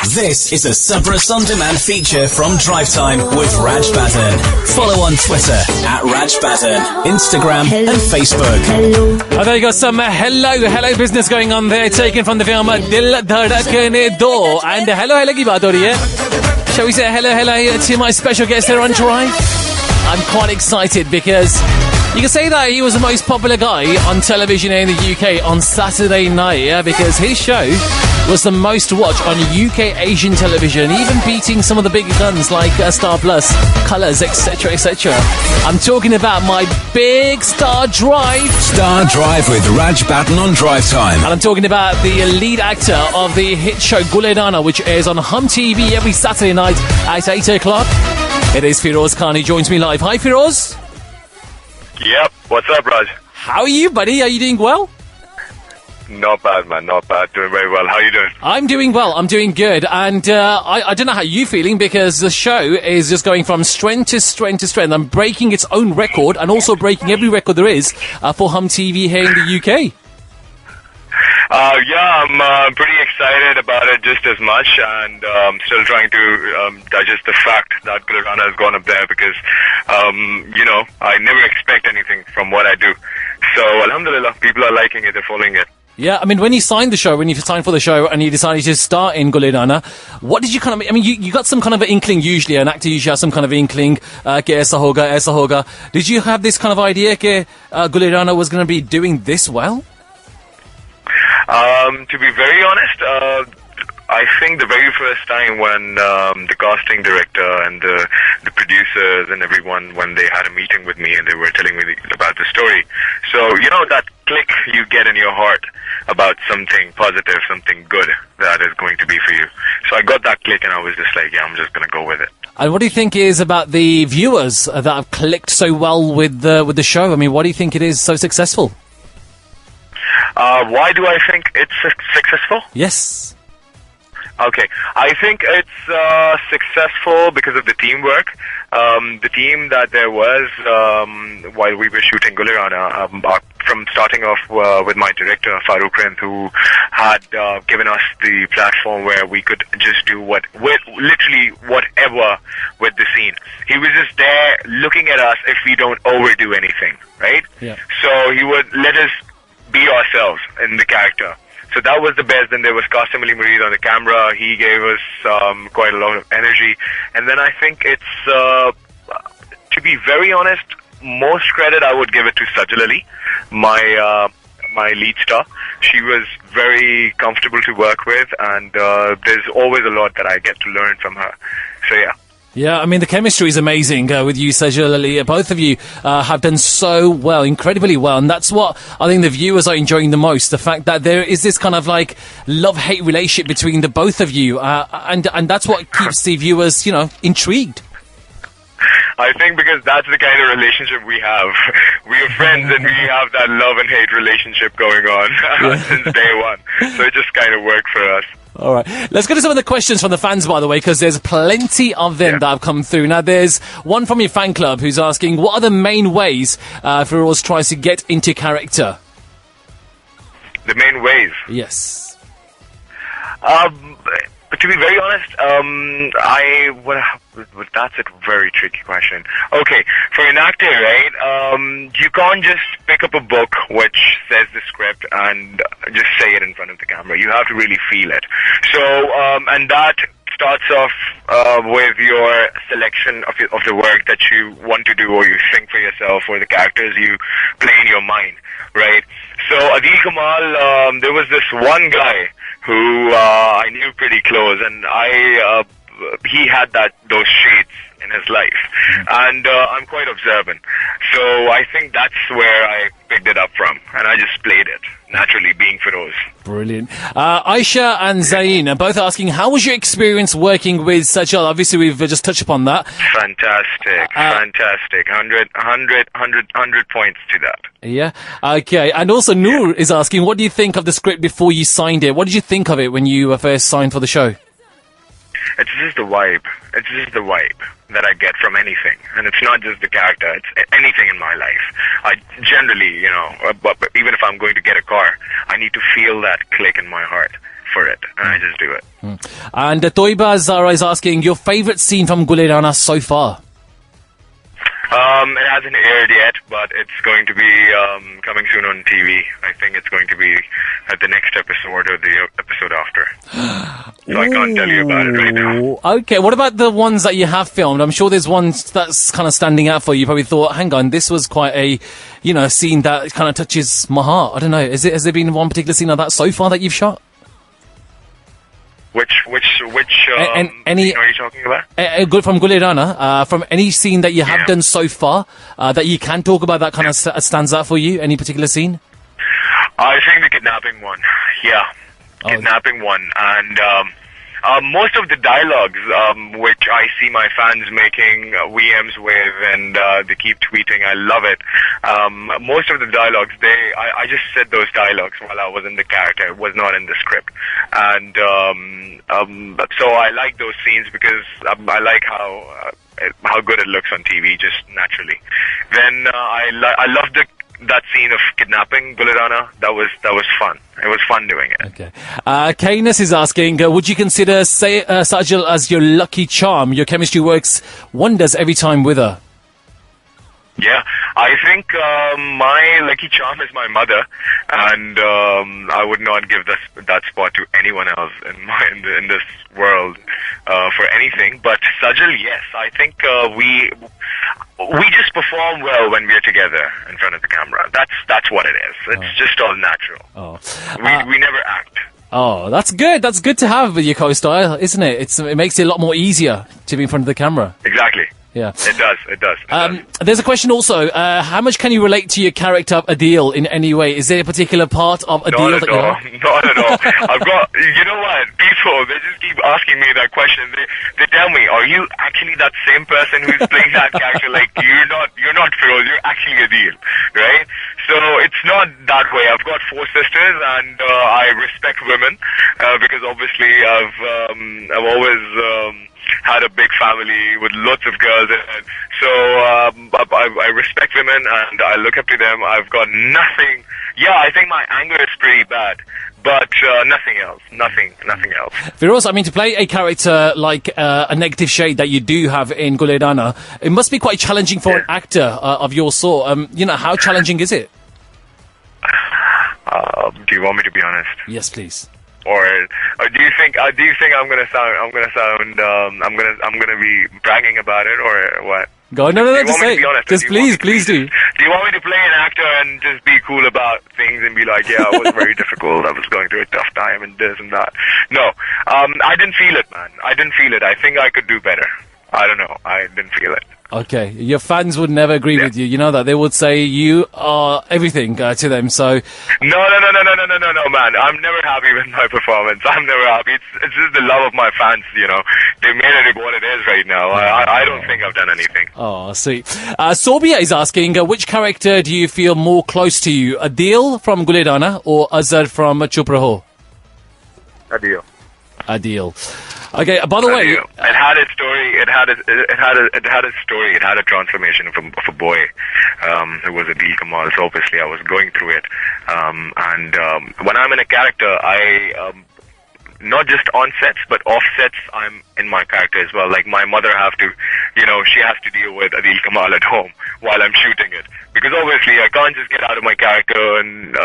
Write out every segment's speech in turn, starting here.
This is a Sabras On Demand feature from Drivetime with Raj Baddhan. Follow on Twitter at Raj Baddhan, Instagram and Facebook. Oh, there you go, some hello business going on there, taken from the film Dil Dhadkne Do. And hello ki baat ho rahi hai. Shall we say hello here to my special guest here on Drive? I'm quite excited because you can say that he was the most popular guy on television in the UK on Saturday night, yeah, because his show was the most watched on UK Asian television, even beating some of the bigger guns like Star Plus, Colours, etc, etc. I'm talking about my big Star Drive. Star Drive with Raj Baddhan on Drivetime. And I'm talking about the lead actor of the hit show Gul-e-Rana, which airs on Hum TV every Saturday night at 8 o'clock. It is Feroze Khan. He joins me live. Hi, Feroze. Yep. What's up, Raj? How are you, buddy? Are you doing well? Not bad, man. Not bad. Doing very well. How you doing? I'm doing well. I'm doing good. And I don't know how you're feeling because the show is just going from strength to strength to strength. I'm breaking its own record and also breaking every record there is for Hum TV here in the UK. Yeah, I'm pretty excited about it just as much, and still trying to digest the fact that Gul-e-Rana has gone up there because, I never expect anything from what I do. So, alhamdulillah, people are liking it, they're following it. Yeah, I mean, when you signed for the show and you decided to start in Gul-e-Rana, what did you kind of, I mean, you got some kind of an inkling usually, an actor usually has some kind of inkling, ke aisa hoga. Did you have this kind of idea that Gul-e-Rana was going to be doing this well? To be very honest, I think the very first time when the casting director and the producers and everyone, when they had a meeting with me and they were telling me about the story, so that click you get in your heart about something positive, something good that is going to be for you. So I got that click and I was just like, yeah, I'm just going to go with it. And what do you think is about the viewers that have clicked so well with the show? I mean, why do you think it is so successful? Why do I think it's successful? Yes. Okay, I think it's successful because of the teamwork. The team that there was while we were shooting Gul-e-Rana, from starting off with my director, Faroze Khan, who had given us the platform where we could just do literally whatever with the scene. He was just there looking at us if we don't overdo anything, right? Yeah. So he would let us be ourselves in the character. So that was the best. Then there was Qasim Ali Mareed on the camera. He gave us quite a lot of energy. And then I think it's, to be very honest, most credit I would give it to Sajal Ali, my lead star. She was very comfortable to work with, and there's always a lot that I get to learn from her. So yeah. Yeah, I mean, the chemistry is amazing with you, Sajal Ali. Both of you have done so well, incredibly well. And that's what I think the viewers are enjoying the most. The fact that there is this kind of like love-hate relationship between the both of you. And that's what keeps the viewers, intrigued. I think because that's the kind of relationship we have. We are friends and we have that love and hate relationship going on since day one. So it just kind of worked for us. All right. Let's go to some of the questions from the fans, by the way, because there's plenty of them that have come through. Now, there's one from your fan club who's asking, what are the main ways Feroze tries to get into character? The main ways? Yes. To be very honest, that's a very tricky question. Okay, for an actor, right, you can't just pick up a book which says the script and just say it in front of the camera. You have to really feel it. So, and that starts off with your selection of the work that you want to do or you think for yourself or the characters you play in your mind, right? So, Adil Kamal, there was this one guy who I knew pretty close, and he had those shades in his life, and I'm quite observant, so I think that's where I picked it up from, and I just played it naturally, being Feroze. Brilliant. Aisha and Zain are both asking, how was your experience working with Sajal? Obviously, we've just touched upon that. Fantastic. 100 points to that. Yeah. Okay. And also, Noor is asking, what do you think of the script before you signed it? What did you think of it when you first signed for the show? It's just the vibe. It's just the vibe that I get from anything. And it's not just the character. It's anything in my life. I generally, even if I'm going to get a car, I need to feel that click in my heart. for it, and I just do it. And Toiba Zara is asking, your favourite scene from Gul-e-Rana so far? It hasn't aired yet, but it's going to be coming soon on TV. I think it's going to be at the next episode or the episode after. So I can't tell you about it right now. Okay, what about the ones that you have filmed? I'm sure there's one that's kind of standing out for you. You probably thought, hang on, this was quite a, scene that kind of touches my heart. I don't know. Has there been one particular scene like that so far that you've shot? Which any scene are you talking about? Good from Gul-e-Rana, from any scene that you have done so far, that you can talk about that kind of stands out for you? Any particular scene? I think the kidnapping one. Yeah, kidnapping one, and most of the dialogues, which I see my fans making VMs with, and they keep tweeting. I love it. Most of the dialogues, I just said those dialogues while I was in the character. It was not in the script, and so I like those scenes because I like how good it looks on TV, just naturally. Then I loved that scene of kidnapping Gul-e-Rana. That was fun. It was fun doing it. Okay. Kaynus is asking, would you consider Sajal as your lucky charm? Your chemistry works wonders every time with her. Yeah, I think my lucky charm is my mother, and I would not give that spot to anyone else in this world for anything. But Sajal, yes, I think we just perform well when we are together in front of the camera. That's what it is. It's just all natural. We never act. Oh, that's good. That's good to have with your co-star, isn't it? It makes it a lot more easier to be in front of the camera. Exactly. Yeah. It does. There's a question also. How much can you relate to your character Adil in any way? Is there a particular part of Adil that you have? Not at all. I've got, you know what, people, they just keep asking me that question. They tell me, are you actually that same person who's playing that character? Like, you're not Feroze, you're actually Adil, right? So it's not that way. I've got 4 sisters, and I respect women, because obviously I've always had a big family with lots of girls in it. So I respect women, and I look up to them. I've got nothing. Yeah, I think my anger is pretty bad, but nothing else. Nothing else. Feroze, I mean, to play a character like a negative shade that you do have in Gul-e-Rana, it must be quite challenging for an actor of your sort. How challenging is it? Do you want me to be honest? Yes, please. Or do you think I'm gonna be bragging about it, or what? No, just say it. Just please do. Do you want me to play an actor and just be cool about things and be like, yeah, it was very difficult, I was going through a tough time and this and that? No, I didn't feel it, man. I didn't feel it. I think I could do better. I don't know. I didn't feel it. Okay, your fans would never agree with you. You know that they would say you are everything to them. So no, man. I'm never happy with my performance. I'm never happy. It's just the love of my fans. They made it what it is right now. I don't think I've done anything. Oh, sweet. Sorbia is asking, which character do you feel more close to you, Adil from Gul-e-Rana or Azhar from Chup Raho? Adil. Okay. By the way, it had a story. It had a story. It had a transformation of a boy who was Adil Kamal. So obviously, I was going through it. And when I'm in a character, I not just on sets but off sets, I'm in my character as well. Like my mother she has to deal with Adil Kamal at home while I'm shooting it, because obviously I can't just get out of my character and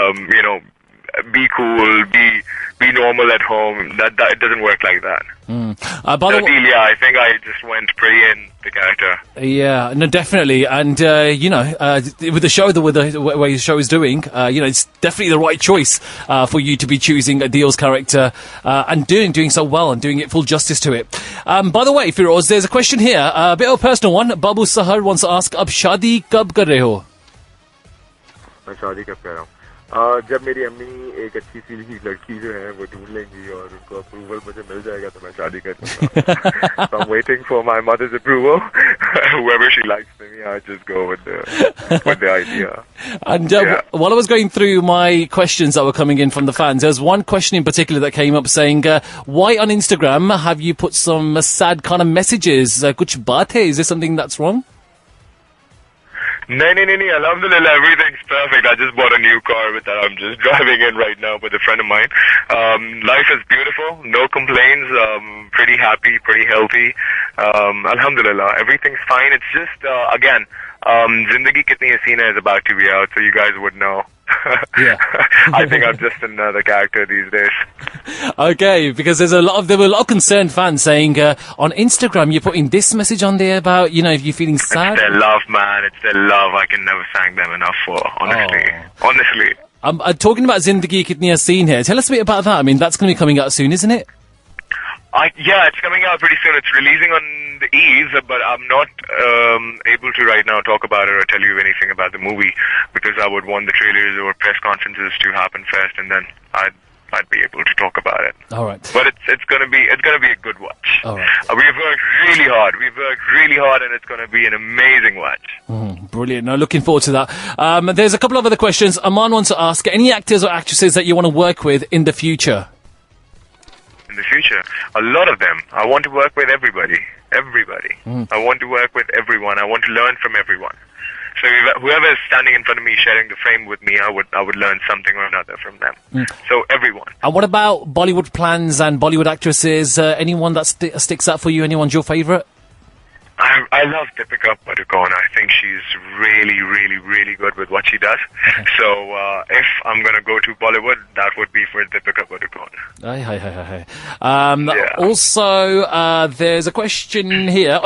be cool, be normal at home. That it doesn't work like that. By the way, I think I just went pretty in the character. Yeah, no, definitely, and with the show, the way the show is doing, it's definitely the right choice for you to be choosing Adil's character and doing so well and doing it full justice to it. By the way, Feroze, there's a question here, a bit of a personal one. Babu Sahar wants to ask, "Ab shadi kab kar rahe ho?" मैं शादी कब कर रहा हूँ? जब मेरी अम्मी एक अच्छी सी लड़की जो है वो ढूंढ लेंगी और उनको अप्रूवल मुझे मिल जाएगा तो मैं शादी कर दूंगा. So I'm waiting for my mother's approval. Whoever she likes me, I just go with the idea. And while I was going through my questions that were coming in from the fans, there's one question in particular that came up saying, why on Instagram have you put some sad kind of messages? Kuch baat hai? Is there something that's wrong? No, alhamdulillah, everything's perfect. I just bought a new car with that I'm just driving in right now with a friend of mine. Life is beautiful, no complaints, pretty happy, pretty healthy. Alhamdulillah, everything's fine. It's just, again, Zindagi Kitni Hasina is about to be out, so you guys would know. Yeah. I think I'm just another character these days. Okay, because there were a lot of concerned fans saying on Instagram you're putting this message on there about, if you're feeling sad. It's their love, man. It's their love. I can never thank them enough for, honestly. Oh. Honestly. I'm talking about Zindagi Kitni Haseen here. Tell us a bit about that. I mean, that's going to be coming out soon, isn't it? Yeah, it's coming out pretty soon. It's releasing on the Eves, but I'm not able to right now talk about it or tell you anything about the movie because I would want the trailers or press conferences to happen first, and then I'd be able to talk about it. All right. But it's gonna be a good watch. All right. We've worked really hard, and it's gonna be an amazing watch. Brilliant. No, looking forward to that. There's a couple of other questions. Aman wants to ask, any actors or actresses that you want to work with in the future? In the future, a lot of them. I want to work with everybody. I want to work with everyone. I want to learn from everyone. So whoever is standing in front of me, sharing the frame with me, I would learn something or another from them. So everyone. And what about Bollywood plans and Bollywood actresses? Anyone that sticks out for you? Anyone's your favourite? I love Deepika Padukone. I think she's really good with what she does. So if I'm going to go to Bollywood, that would be for Deepika Padukone. Hi. Also, there's a question here.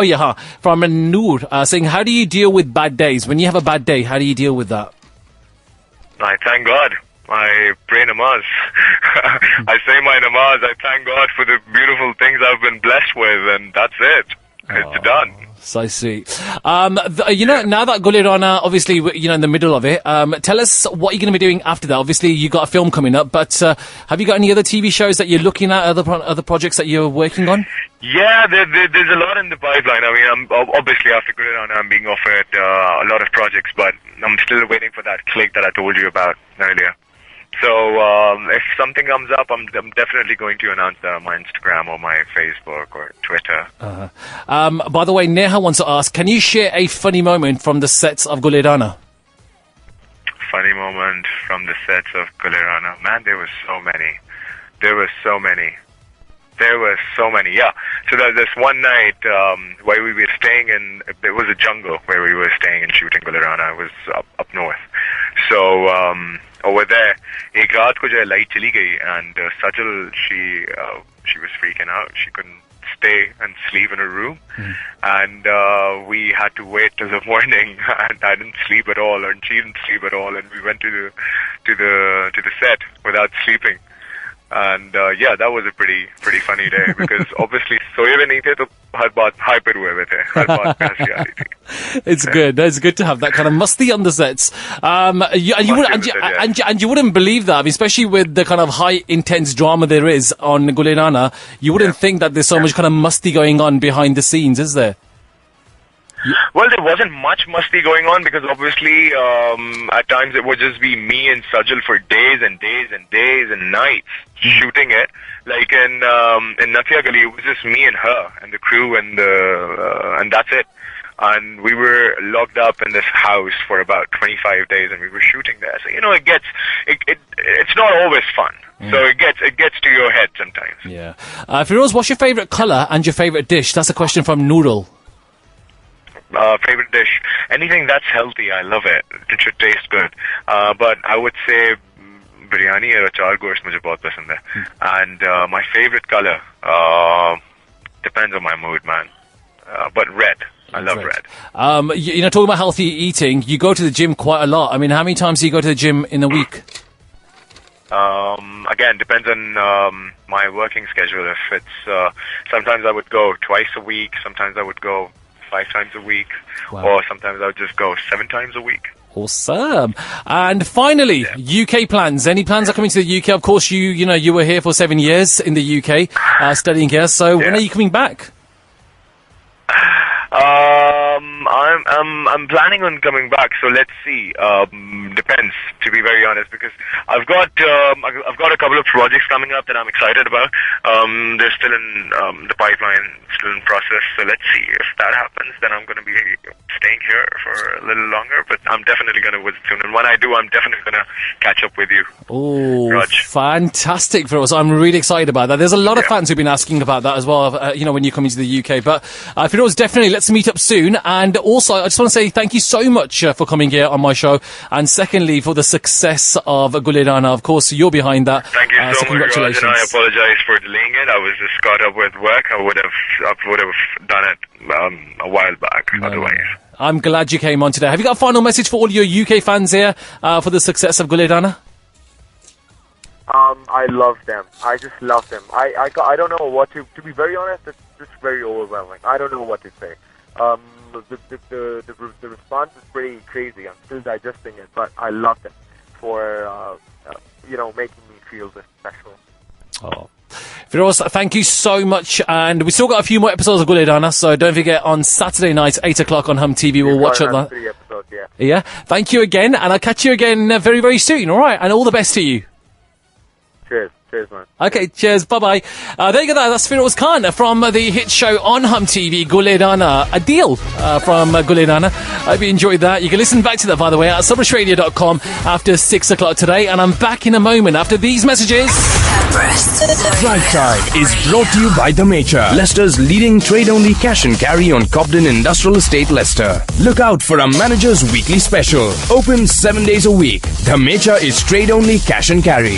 From Noor saying, how do you deal with bad days? When you have a bad day, how do you deal with that? I thank God. I pray namaz. I say my namaz. I thank God for the beautiful things I've been blessed with, and that's it. It's done. So sweet. Now that Gul-e-Rana, obviously, in the middle of it, tell us what you're going to be doing after that. Obviously, you got a film coming up, but have you got any other TV shows that you're looking at, other projects that you're working on? Yeah, there's a lot in the pipeline. I mean, I'm obviously after Gul-e-Rana, I'm being offered a lot of projects, but I'm still waiting for that click that I told you about earlier. So if something comes up, I'm definitely going to announce that on my Instagram or my Facebook or Twitter. By the way, Neha wants to ask, can you share a funny moment from the sets of Gul-e-Rana? Funny moment from the sets of Gul-e-Rana. Man, there were so many. Yeah. So there's this one night where we were staying in, it was a jungle where we were staying and shooting Gul-e-Rana. It was up north. So over there, ek raat ko jo light chali gayi, and Sajal, she was freaking out. She couldn't stay and sleep in her room, and we had to wait till the morning. And I didn't sleep at all, and she didn't sleep at all, and we went to the set without sleeping. And that was a pretty funny day because obviously soye bhi nahi the to har baat high pe hue hue the, har baat pe hansi aa rahi thi. It's good. It's good to have that kind of musty on the sets. You wouldn't believe that, I mean, especially with the kind of high intense drama there is on Gul-e-Rana. You wouldn't think that there's so much kind of musty going on behind the scenes, is there? Well, there wasn't much musty going on because obviously at times it would just be me and Sajal for days and nights shooting it. Like in Natia Gali, it was just me and her and the crew and that's it. And we were locked up in this house for about 25 days and we were shooting there. So, it's not always fun. So it gets to your head sometimes. Yeah. Feroze, what's your favourite colour and your favourite dish? That's a question from Noodle. Favorite dish? Anything that's healthy, I love it. It should taste good. But I would say biryani or achar gosht mujhe bahut pasand hai. And my favorite color depends on my mood, man. But red. I love red. Talking about healthy eating, you go to the gym quite a lot. I mean, how many times do you go to the gym in a week? Again, depends on my working schedule. If it's sometimes I would go twice a week. Sometimes I would go 5 times a week, or sometimes I would just go 7 times a week. Awesome. And finally, UK plans. Any plans are coming to the UK? Of course, you were here for 7 years in the UK, studying here. So when are you coming back? I'm planning on coming back. So let's see. depends, to be very honest, because I've got a couple of projects coming up that I'm excited about. They're still in the pipeline, still in process. So let's see if that happens. Then I'm going to be staying here for a little longer. But I'm definitely going to visit soon. And when I do, I'm definitely going to catch up with you. Oh, Raj. fantastic, Feroze. I'm really excited about that. There's a lot of fans who've been asking about that as well, when you're coming to the UK. But Feroze, definitely, let's meet up soon. And also, I just want to say thank you so much for coming here on my show. And secondly, for the success of Gul-e-Rana. Of course, you're behind that. Thank you so much, congratulations. Raj, and I apologize for delaying it. I was just caught up with work. I would have done it a while back otherwise. I'm glad you came on today. Have you got a final message for all your UK fans here for the success of Gul-e-Rana? I love them. I just love them. I don't know what to be very honest, it's just very overwhelming. I don't know what to say. The response is pretty crazy. I'm still digesting it, but I love them for, making me feel this special. Oh. Feroze, thank you so much. And we still got a few more episodes of Gul-e-Rana, so don't forget on Saturday night, 8 o'clock on Hum TV, we'll watch it. 3 episodes, yeah. Yeah. Thank you again, and I'll catch you again very, very soon, all right? And all the best to you. Cheers, man. Okay, cheers, bye-bye. There you go, that's Feroze Khan from the hit show on Hum TV, Gul-e-Rana, a deal from Gul-e-Rana. I hope you enjoyed that. You can listen back to that, by the way, at subrishradio.com after 6 o'clock today, and I'm back in a moment after these messages. Drive Time is brought to you by The Mature, Leicester's leading trade-only cash and carry on Cobden Industrial Estate, Leicester. Look out for our manager's weekly special. Open 7 days a week. The Mature is trade-only cash and carry.